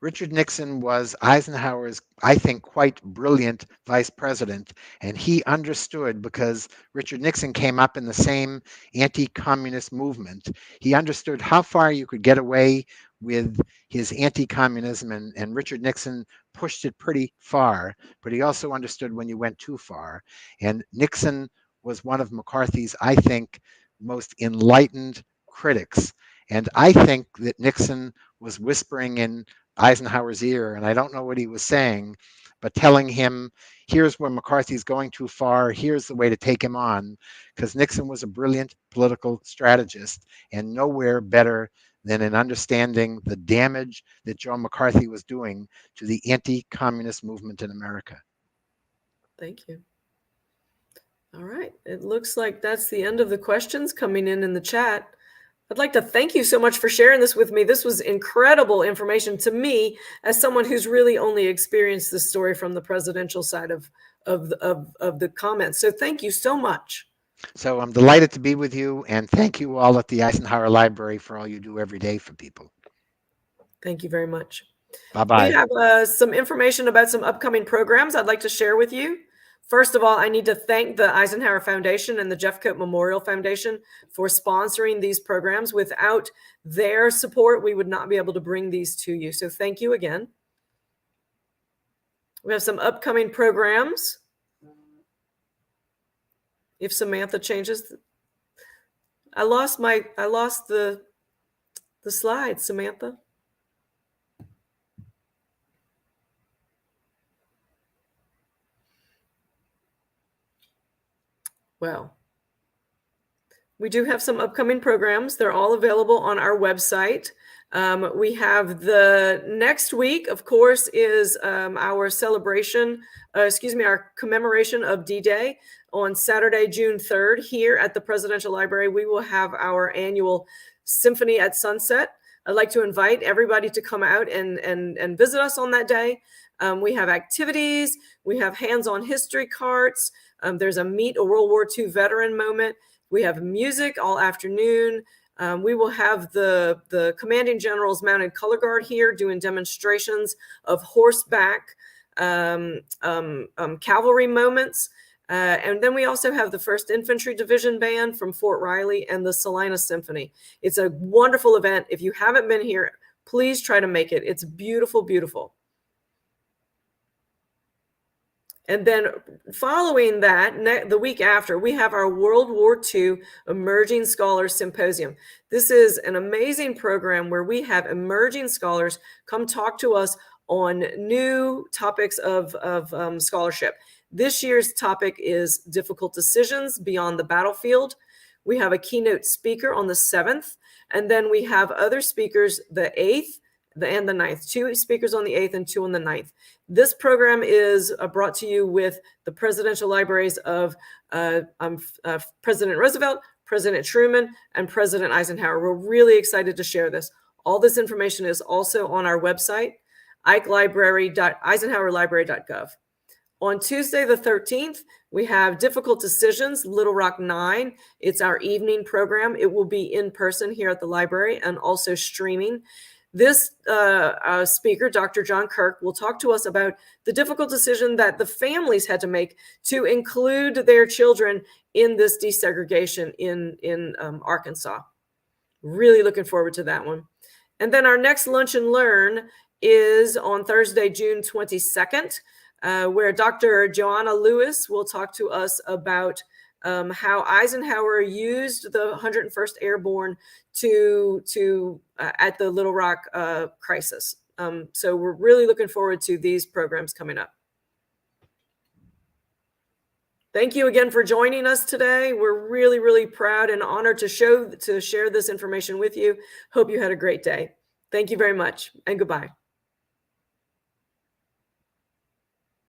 Richard Nixon was Eisenhower's, I think, quite brilliant vice president, and he understood because Richard Nixon came up in the same anti-communist movement. He understood how far you could get away with his anti-communism, and Richard Nixon pushed it pretty far, but he also understood when you went too far. And Nixon was one of McCarthy's, I think, most enlightened critics. And I think that Nixon was whispering in Eisenhower's ear, and I don't know what he was saying, but telling him, here's where McCarthy's going too far, here's the way to take him on, because Nixon was a brilliant political strategist and nowhere better than in understanding the damage that Joe McCarthy was doing to the anti-communist movement in America. Thank you. All right. It looks like that's the end of the questions coming in the chat. I'd like to thank you so much for sharing this with me. This was incredible information to me as someone who's really only experienced this story from the presidential side of the comments. So thank you so much. So I'm delighted to be with you, and thank you all at the Eisenhower Library for all you do every day for people. Thank you very much. Bye-bye. We have some information about some upcoming programs I'd like to share with you. First of all, I need to thank the Eisenhower Foundation and the Jeffcoat Memorial Foundation for sponsoring these programs. Without their support, we would not be able to bring these to you. So thank you again. We have some upcoming programs. If Samantha changes, I lost the slides, Samantha. Well, we do have some upcoming programs. They're all available on our website. We have the next week, of course, is our celebration, our commemoration of D-Day on Saturday, June 3rd, here at the Presidential Library. We will have our annual Symphony at Sunset. I'd like to invite everybody to come out and visit us on that day. We have activities. We have hands-on history carts. There's a Meet a World War II Veteran moment. We have music all afternoon. We will have the Commanding General's Mounted Color Guard here doing demonstrations of horseback cavalry moments. And then we also have the 1st Infantry Division Band from Fort Riley and the Salina Symphony. It's a wonderful event. If you haven't been here, please try to make it. It's beautiful, beautiful. And then following that, the week after, we have our World War II Emerging Scholars Symposium. This is an amazing program where we have emerging scholars come talk to us on new topics of scholarship. This year's topic is difficult decisions beyond the battlefield. We have a keynote speaker on the 7th, and then we have other speakers the 8th and the 9th. 2 speakers on the 8th and 2 on the 9th. This program is brought to you with the presidential libraries of President Roosevelt, President Truman, and President Eisenhower. We're really excited to share this. All this information is also on our website, eisenhowerlibrary.gov. On Tuesday, the 13th, we have Difficult Decisions, Little Rock 9. It's our evening program. It will be in person here at the library and also streaming. This speaker, Dr. John Kirk, will talk to us about the difficult decision that the families had to make to include their children in this desegregation in Arkansas. Really looking forward to that one. And then our next Lunch and Learn is on Thursday, June 22nd, where Dr. Joanna Lewis will talk to us about how Eisenhower used the 101st Airborne at the Little Rock crisis. So we're really looking forward to these programs coming up. Thank you again for joining us today. We're really, really proud and honored to share this information with you. Hope you had a great day. Thank you very much, and goodbye.